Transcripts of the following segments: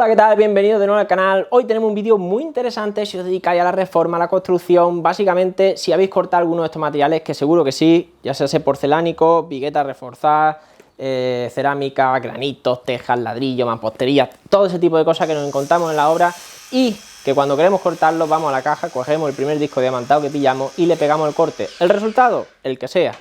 Hola, ¿qué tal? Bienvenidos de nuevo al canal. Hoy tenemos un vídeo muy interesante si os dedicáis a la reforma, a la construcción. Básicamente, si habéis cortado alguno de estos materiales, que seguro que sí, ya sea porcelánico, viguetas reforzadas, cerámica, granitos, tejas, ladrillo, mampostería, todo ese tipo de cosas que nos encontramos en la obra y que cuando queremos cortarlo vamos a la caja, cogemos el primer disco diamantado que pillamos y le pegamos el corte. ¿El resultado? El que sea,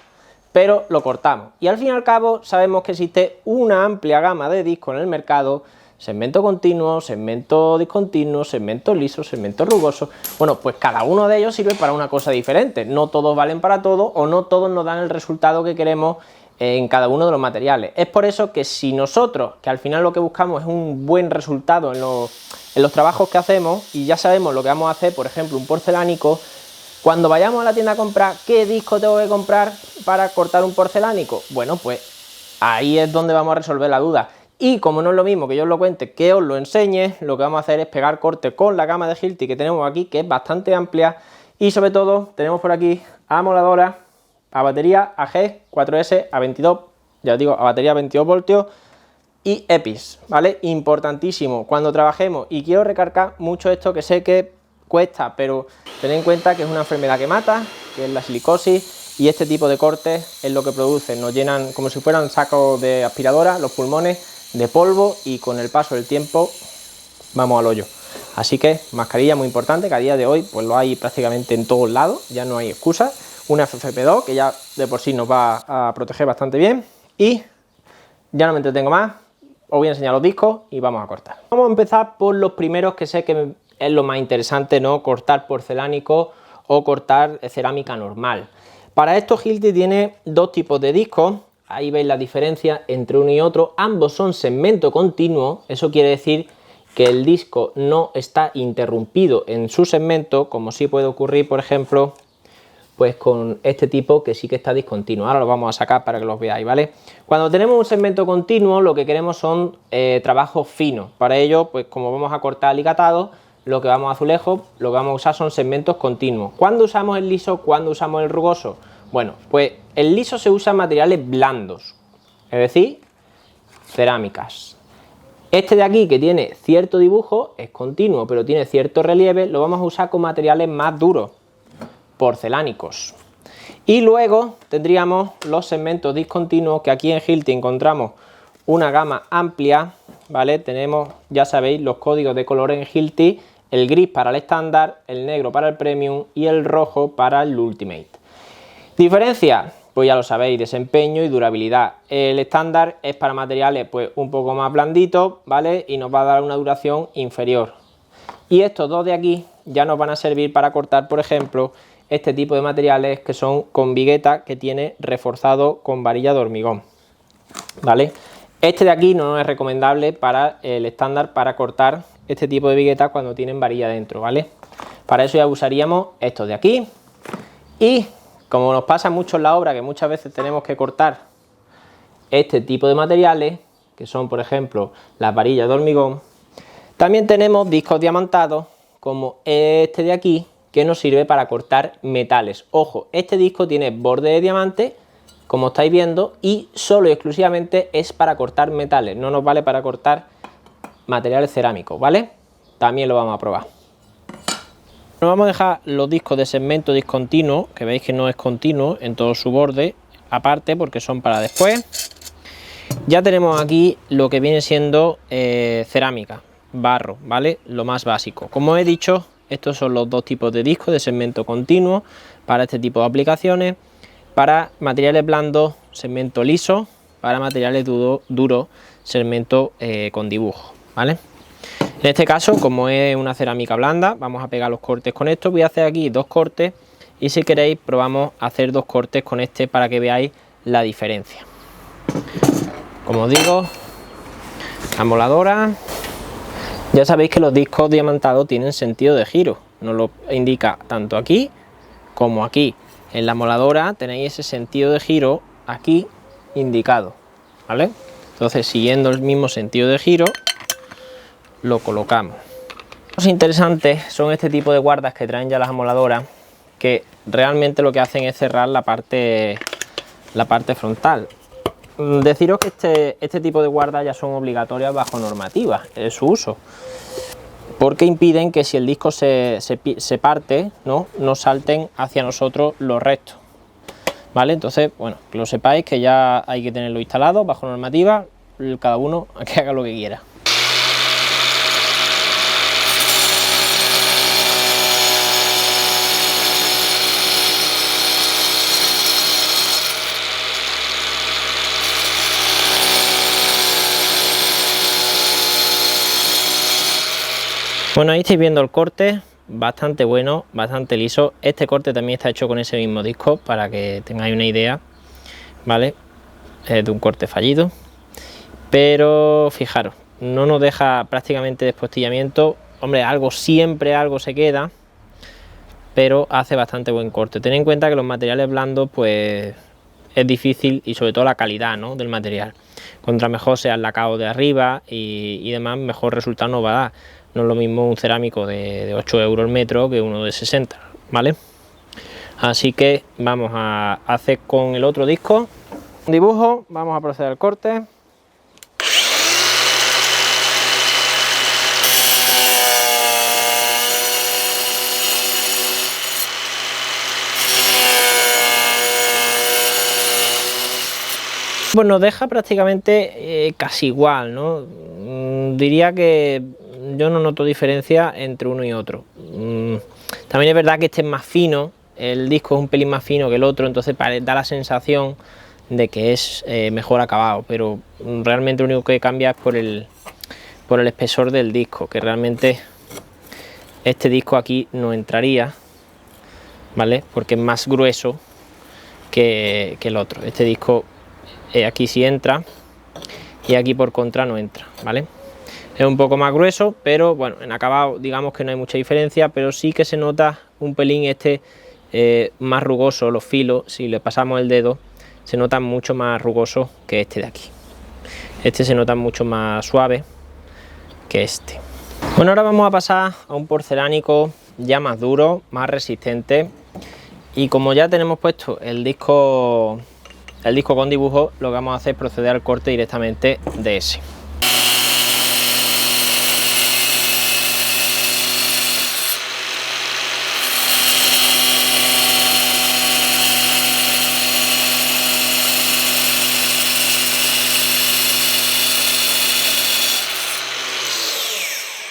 pero lo cortamos. Y al fin y al cabo sabemos que existe una amplia gama de discos en el mercado: segmento continuo, segmento discontinuo, segmento liso, segmento rugoso. Bueno, pues cada uno de ellos sirve para una cosa diferente. No todos valen para todo o no todos nos dan el resultado que queremos en cada uno de los materiales. Es por eso que si nosotros, que al final lo que buscamos es un buen resultado en los trabajos que hacemos y ya sabemos lo que vamos a hacer, por ejemplo, un porcelánico, cuando vayamos a la tienda a comprar, ¿qué disco tengo que comprar para cortar un porcelánico? Bueno, pues ahí es donde vamos a resolver la duda. Y como no es lo mismo que yo os lo cuente, que os lo enseñe, lo que vamos a hacer es pegar corte con la gama de Hilti que tenemos aquí, que es bastante amplia, y sobre todo tenemos por aquí amoladora a batería AG 4S a 22, ya os digo, a batería 22 voltios y EPIs, ¿vale? Importantísimo cuando trabajemos, y quiero recargar mucho esto que sé que cuesta, pero tened en cuenta que es una enfermedad que mata, que es la silicosis, y este tipo de cortes es lo que produce, nos llenan como si fueran sacos de aspiradora los pulmones de polvo y con el paso del tiempo vamos al hoyo. Así que mascarilla muy importante, que a día de hoy pues lo hay prácticamente en todos lados, ya no hay excusa. Una FFP2 que ya de por sí nos va a proteger bastante bien, y ya no me entretengo más, os voy a enseñar los discos y vamos a cortar. Vamos a empezar por los primeros, que sé que es lo más interesante, ¿no? Cortar porcelánico o cortar cerámica normal. Para esto Hilti tiene dos tipos de discos, ahí veis la diferencia entre uno y otro. Ambos son segmento continuo, eso quiere decir que el disco no está interrumpido en su segmento, como sí puede ocurrir, por ejemplo, pues con este tipo que sí que está discontinuo. Ahora lo vamos a sacar para que los veáis, ¿vale? Cuando tenemos un segmento continuo, lo que queremos son trabajos finos. Para ello, pues como vamos a cortar alicatado, lo que vamos a azulejo, lo que vamos a usar son segmentos continuos. ¿Cuándo usamos el liso? ¿Cuándo usamos el rugoso? Bueno, pues el liso se usa en materiales blandos, es decir, cerámicas. Este de aquí, que tiene cierto dibujo, es continuo, pero tiene cierto relieve, lo vamos a usar con materiales más duros, porcelánicos. Y luego tendríamos los segmentos discontinuos, que aquí en Hilti encontramos una gama amplia, ¿vale? Tenemos, ya sabéis, los códigos de color en Hilti: el gris para el estándar, el negro para el premium y el rojo para el ultimate. Diferencia, pues ya lo sabéis: desempeño y durabilidad. El estándar es para materiales pues un poco más blanditos, ¿vale? Y nos va a dar una duración inferior. Y estos dos de aquí ya nos van a servir para cortar, por ejemplo, este tipo de materiales que son con vigueta, que tiene reforzado con varilla de hormigón, ¿vale? Este de aquí no es recomendable para el estándar, para cortar este tipo de viguetas cuando tienen varilla dentro, ¿vale? Para eso ya usaríamos estos de aquí. Y como nos pasa mucho en la obra, que muchas veces tenemos que cortar este tipo de materiales, que son por ejemplo las varillas de hormigón, también tenemos discos diamantados como este de aquí, que nos sirve para cortar metales. Ojo, este disco tiene borde de diamante, como estáis viendo, y solo y exclusivamente es para cortar metales, no nos vale para cortar materiales cerámicos, ¿vale? También lo vamos a probar. Nos vamos a dejar los discos de segmento discontinuo, que veis que no es continuo en todo su borde, aparte, porque son para después. Ya tenemos aquí lo que viene siendo cerámica, barro, ¿vale? Lo más básico. Como he dicho, estos son los dos tipos de discos de segmento continuo para este tipo de aplicaciones. Para materiales blandos, segmento liso; para materiales duros, segmento con dibujo, ¿vale? En este caso, como es una cerámica blanda, vamos a pegar los cortes con esto. Voy a hacer aquí dos cortes y si queréis probamos a hacer dos cortes con este para que veáis la diferencia. Como os digo, amoladora. Ya sabéis que los discos diamantados tienen sentido de giro, nos lo indica tanto aquí como aquí. En la amoladora tenéis ese sentido de giro aquí indicado, ¿vale? Entonces, siguiendo el mismo sentido de giro, lo colocamos. Los interesantes son este tipo de guardas que traen ya las amoladoras, que realmente lo que hacen es cerrar la parte frontal. Deciros que este tipo de guardas ya son obligatorias bajo normativa, es su uso, porque impiden que si el disco se parte, no salten hacia nosotros los restos, ¿vale? Entonces, bueno, que lo sepáis que ya hay que tenerlo instalado bajo normativa, cada uno que haga lo que quiera. Bueno, ahí estáis viendo el corte, bastante bueno, bastante liso. Este corte también está hecho con ese mismo disco, para que tengáis una idea, ¿vale? Es de un corte fallido, pero fijaros, no nos deja prácticamente despostillamiento. Hombre, siempre algo se queda, pero hace bastante buen corte. Ten en cuenta que los materiales blandos, pues es difícil, y sobre todo la calidad, ¿no?, del material. Contra mejor sea el lacado de arriba y demás, mejor resultado nos va a dar. No es lo mismo un cerámico de 8 euros el metro que uno de 60, ¿vale? Así que vamos a hacer con el otro disco un dibujo, vamos a proceder al corte. Pues nos deja prácticamente casi igual, ¿no? Diría que yo no noto diferencia entre uno y otro. También es verdad que este es más fino, el disco es un pelín más fino que el otro, entonces da la sensación de que es mejor acabado, pero realmente lo único que cambia es por el espesor del disco, que realmente este disco aquí no entraría, ¿vale? Porque es más grueso que el otro. Este disco aquí sí entra y aquí por contra no entra, ¿vale? Es un poco más grueso, pero bueno, en acabado digamos que no hay mucha diferencia, pero sí que se nota un pelín más rugoso los filos. Si le pasamos el dedo se nota mucho más rugoso que este de aquí. Este se nota mucho más suave que este. Bueno, ahora vamos a pasar a un porcelánico ya más duro, más resistente, y como ya tenemos puesto el disco con dibujo, lo que vamos a hacer es proceder al corte directamente de ese.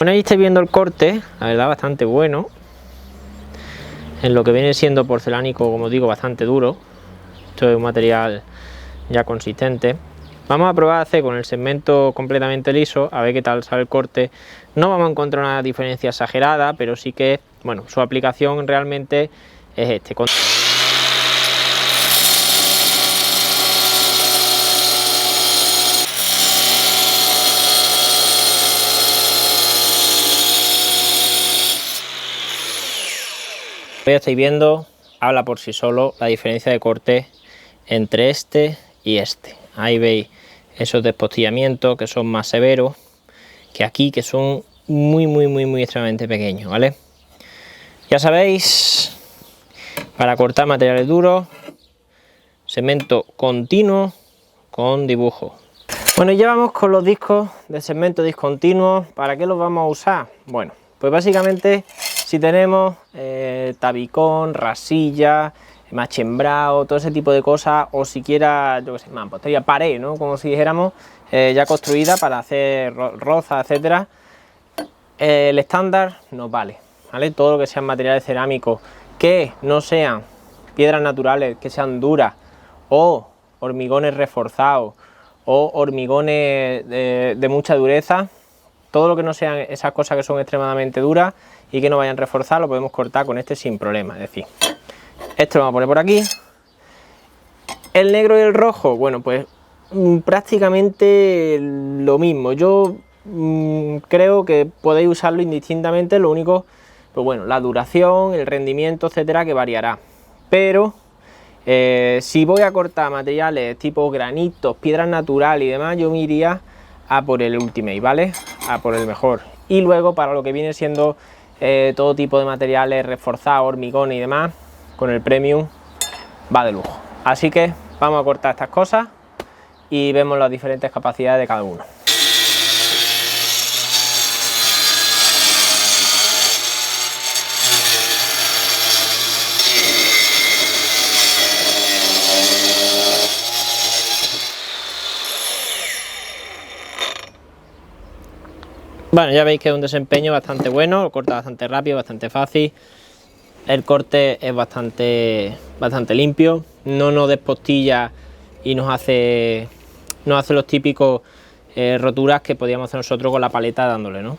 Bueno, ahí estáis viendo el corte, la verdad bastante bueno, en lo que viene siendo porcelánico, como digo, bastante duro. Esto es un material ya consistente. Vamos a probar a hacer con el segmento completamente liso, a ver qué tal sale el corte. No vamos a encontrar una diferencia exagerada, pero sí que, bueno, su aplicación realmente es este. Ya estáis viendo, habla por sí solo la diferencia de corte entre este y este. Ahí veis esos despostillamientos que son más severos que aquí, que son muy extremadamente pequeños, ¿vale? Ya sabéis, para cortar materiales duros, segmento continuo con dibujo. Bueno, ya vamos con los discos de segmento discontinuo. ¿Para qué los vamos a usar? Bueno, pues básicamente si tenemos tabicón, rasilla, machembrado, todo ese tipo de cosas, o siquiera, yo que sé, mampostería, pared, ¿no?, como si dijéramos, ya construida para hacer rozas, etcétera, el estándar nos vale, ¿vale? Todo lo que sean materiales cerámicos que no sean piedras naturales, que sean duras, o hormigones reforzados, o hormigones de mucha dureza, todo lo que no sean esas cosas que son extremadamente duras y que no vayan reforzadas, lo podemos cortar con este sin problema. Es decir, esto lo vamos a poner por aquí. El negro y el rojo, bueno, pues prácticamente lo mismo. Yo creo que podéis usarlo indistintamente, lo único, pues bueno, la duración, el rendimiento, etcétera, que variará. Pero si voy a cortar materiales tipo granitos, piedras naturales y demás, yo me iría a por el Ultimate, ¿vale? A por el mejor. Y luego para lo que viene siendo todo tipo de materiales reforzados, hormigón y demás, con el Premium va de lujo. Así que vamos a cortar estas cosas y vemos las diferentes capacidades de cada uno. Bueno, ya veis que es un desempeño bastante bueno, lo corta bastante rápido, bastante fácil. El corte es bastante limpio, no nos despostilla y nos hace los típicos roturas que podíamos hacer nosotros con la paleta dándole, ¿no?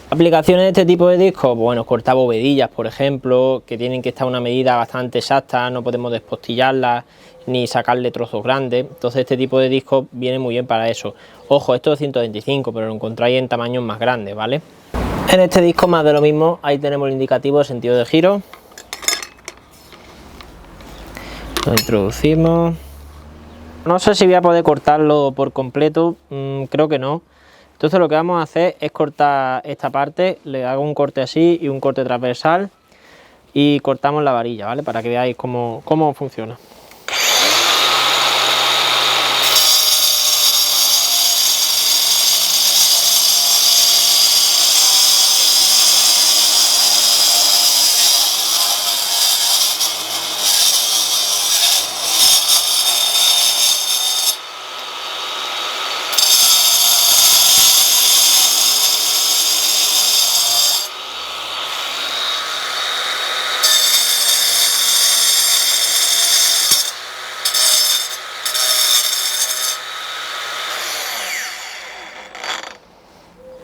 Aplicaciones de este tipo de discos, bueno, cortar bovedillas, por ejemplo, que tienen que estar a una medida bastante exacta, no podemos despostillarlas ni sacarle trozos grandes, entonces este tipo de discos viene muy bien para eso. Ojo, esto es 125, pero lo encontráis en tamaños más grandes, ¿vale? En este disco más de lo mismo, ahí tenemos el indicativo de sentido de giro. Lo introducimos. No sé si voy a poder cortarlo por completo, creo que no. Entonces lo que vamos a hacer es cortar esta parte, le hago un corte así y un corte transversal y cortamos la varilla, ¿vale? Para que veáis cómo funciona.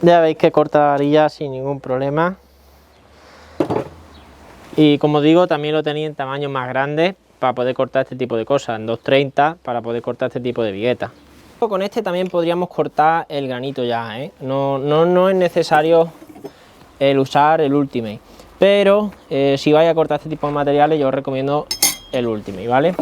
Ya veis que corta la varilla sin ningún problema. Y como digo, también lo tenía en tamaños más grandes para poder cortar este tipo de cosas, en 230 para poder cortar este tipo de viguetas. Con este también podríamos cortar el granito ya, ¿eh? No es necesario el usar el Ultimate, pero si vais a cortar este tipo de materiales yo os recomiendo el Ultimate, ¿vale?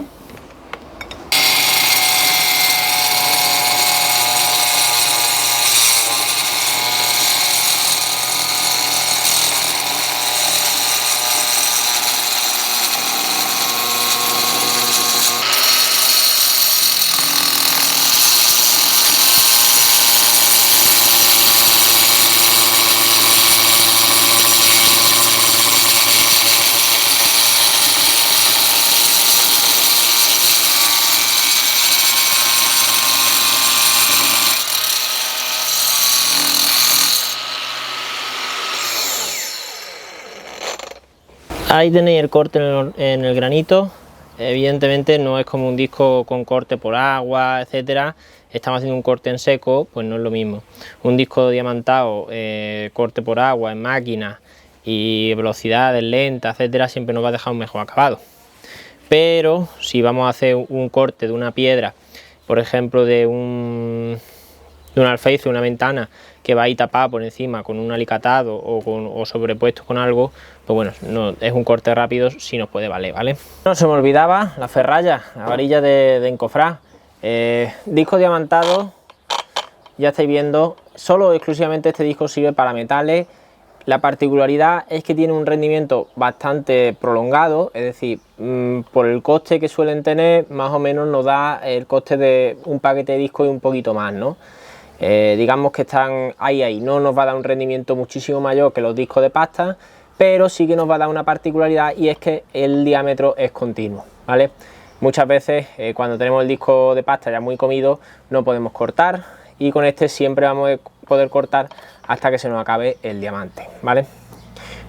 Ahí tenéis el corte en el granito. Evidentemente no es como un disco con corte por agua, etcétera. Estamos haciendo un corte en seco, pues no es lo mismo. Un disco diamantado, corte por agua en máquina y velocidades lentas, etcétera, siempre nos va a dejar un mejor acabado. Pero si vamos a hacer un corte de una piedra, por ejemplo de un alféizar, una ventana que va ahí tapada por encima con un alicatado o sobrepuesto con algo, pues bueno, no, es un corte rápido, sí nos puede valer, ¿vale? No se me olvidaba la ferralla, la varilla de encofrar, disco diamantado, ya estáis viendo, solo exclusivamente este disco sirve para metales. La particularidad es que tiene un rendimiento bastante prolongado, es decir, por el coste que suelen tener, más o menos nos da el coste de un paquete de disco y un poquito más, ¿no? Digamos que están ahí, no nos va a dar un rendimiento muchísimo mayor que los discos de pasta, pero sí que nos va a dar una particularidad y es que el diámetro es continuo, ¿vale? Muchas veces cuando tenemos el disco de pasta ya muy comido no podemos cortar y con este siempre vamos a poder cortar hasta que se nos acabe el diamante, ¿vale?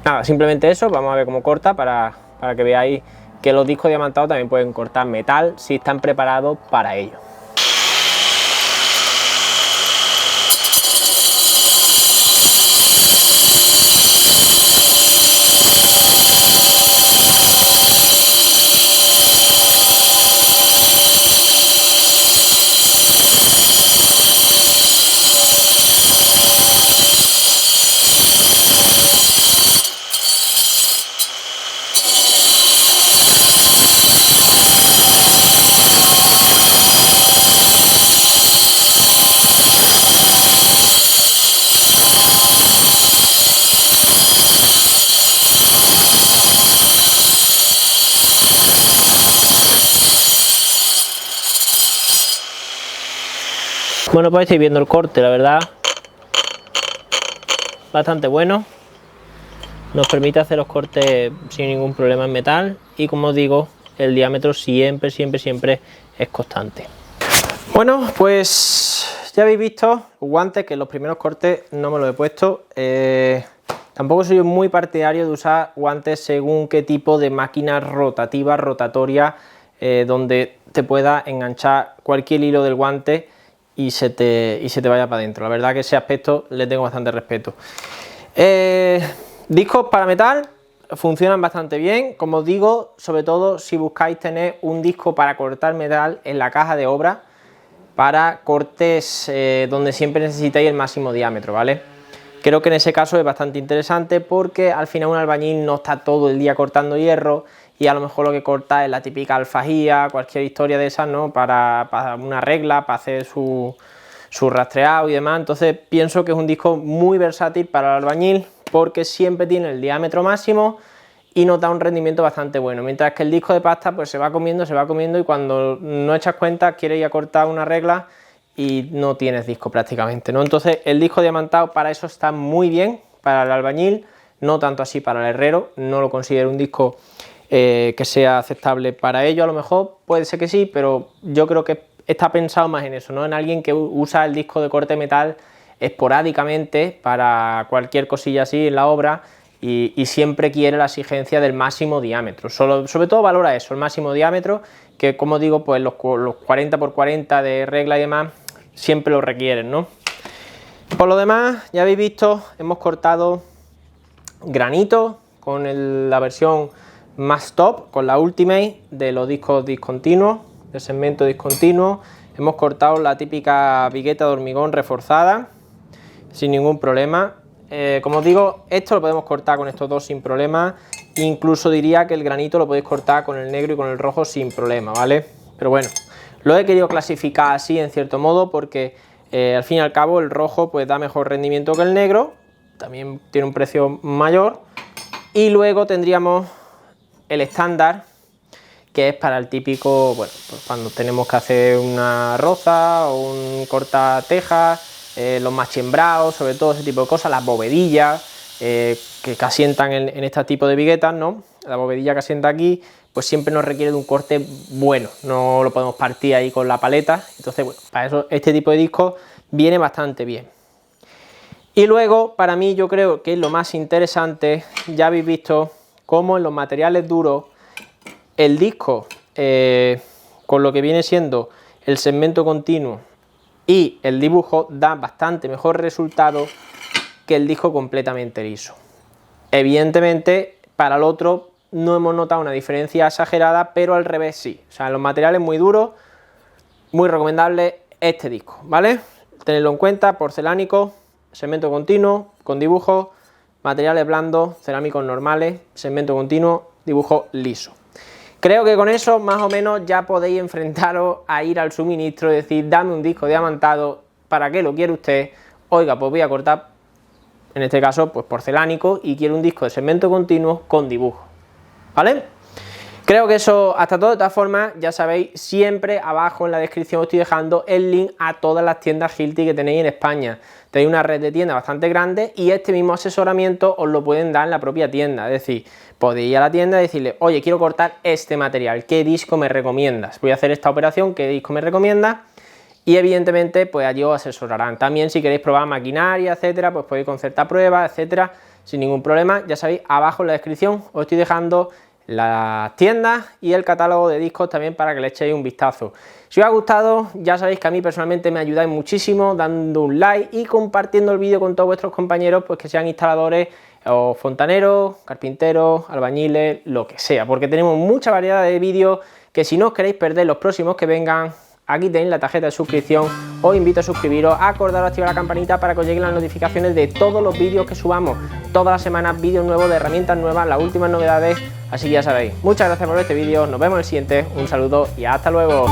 Nada, simplemente eso, vamos a ver cómo corta para que veáis que los discos diamantados también pueden cortar metal si están preparados para ello. Bueno, pues estáis viendo el corte, la verdad, bastante bueno. Nos permite hacer los cortes sin ningún problema en metal y, como os digo, el diámetro siempre es constante. Bueno, pues ya habéis visto los guantes, que en los primeros cortes no me los he puesto. Tampoco soy muy partidario de usar guantes según qué tipo de máquina rotativa, rotatoria, donde te pueda enganchar cualquier hilo del guante y se te vaya para adentro. La verdad que ese aspecto le tengo bastante respeto. Discos para metal funcionan bastante bien, como os digo, sobre todo si buscáis tener un disco para cortar metal en la caja de obra, para cortes donde siempre necesitáis el máximo diámetro, ¿vale? Creo que en ese caso es bastante interesante porque al final un albañil no está todo el día cortando hierro y a lo mejor lo que corta es la típica alfajía, cualquier historia de esas, ¿no? Para una regla, para hacer su rastreado y demás. Entonces pienso que es un disco muy versátil para el albañil porque siempre tiene el diámetro máximo y nos da un rendimiento bastante bueno, mientras que el disco de pasta pues se va comiendo y cuando no echas cuenta quieres ir a cortar una regla y no tienes disco prácticamente, ¿no? Entonces el disco diamantado para eso está muy bien, para el albañil, no tanto así para el herrero. No lo considero un disco que sea aceptable para ello. A lo mejor puede ser que sí, pero yo creo que está pensado más en eso, ¿no? En alguien que usa el disco de corte metal esporádicamente para cualquier cosilla así en la obra y siempre quiere la exigencia del máximo diámetro. Sobre todo valora eso, el máximo diámetro, que como digo, pues los 40×40 de regla y demás siempre lo requieren, ¿no? Por lo demás, ya habéis visto, hemos cortado granito con la versión más top, con la Ultimate de los discos discontinuos, de segmento discontinuo. Hemos cortado la típica vigueta de hormigón reforzada sin ningún problema. Como os digo, esto lo podemos cortar con estos dos sin problema. Incluso diría que el granito lo podéis cortar con el negro y con el rojo sin problema, ¿vale? Pero bueno, lo he querido clasificar así en cierto modo porque al fin y al cabo el rojo pues da mejor rendimiento que el negro, también tiene un precio mayor. Y luego tendríamos el estándar, que es para el típico, bueno, pues cuando tenemos que hacer una roza o un cortatejas, los machembrados, sobre todo ese tipo de cosas, las bovedillas que asientan en este tipo de viguetas, ¿no? La bovedilla que asienta aquí, pues siempre nos requiere de un corte bueno, no lo podemos partir ahí con la paleta. Entonces, bueno, para eso este tipo de disco viene bastante bien. Y luego, para mí, yo creo que es lo más interesante, ya habéis visto cómo en los materiales duros el disco con lo que viene siendo el segmento continuo y el dibujo da bastante mejor resultado que el disco completamente liso. Evidentemente para el otro no hemos notado una diferencia exagerada, pero al revés sí. O sea, en los materiales muy duros, muy recomendable este disco, ¿vale? Tenedlo en cuenta, porcelánico, segmento continuo, con dibujo, materiales blandos, cerámicos normales, segmento continuo, dibujo liso. Creo que con eso más o menos ya podéis enfrentaros a ir al suministro y decir, dame un disco diamantado, ¿para qué lo quiere usted? Oiga, pues voy a cortar, en este caso, pues porcelánico y quiero un disco de segmento continuo con dibujo, ¿vale? Creo que eso, hasta todo. De todas formas, ya sabéis, siempre abajo en la descripción os estoy dejando el link a todas las tiendas Hilti que tenéis en España. Tenéis una red de tiendas bastante grande y este mismo asesoramiento os lo pueden dar en la propia tienda. Es decir, podéis ir a la tienda y decirle, oye, quiero cortar este material, ¿qué disco me recomiendas? Voy a hacer esta operación, ¿qué disco me recomiendas? Y evidentemente, pues allí os asesorarán. También si queréis probar maquinaria, etcétera, pues podéis concertar pruebas, etcétera, sin ningún problema. Ya sabéis, abajo en la descripción os estoy dejando las tiendas y el catálogo de discos también para que le echéis un vistazo. Si os ha gustado, ya sabéis que a mí personalmente me ayudáis muchísimo dando un like y compartiendo el vídeo con todos vuestros compañeros, pues que sean instaladores o fontaneros, carpinteros, albañiles, lo que sea, porque tenemos mucha variedad de vídeos que si no os queréis perder los próximos que vengan, aquí tenéis la tarjeta de suscripción, os invito a suscribiros, acordaros de activar la campanita para que os lleguen las notificaciones de todos los vídeos que subamos, todas las semanas vídeos nuevos de herramientas nuevas, las últimas novedades, así que ya sabéis. Muchas gracias por ver este vídeo, nos vemos en el siguiente, un saludo y hasta luego.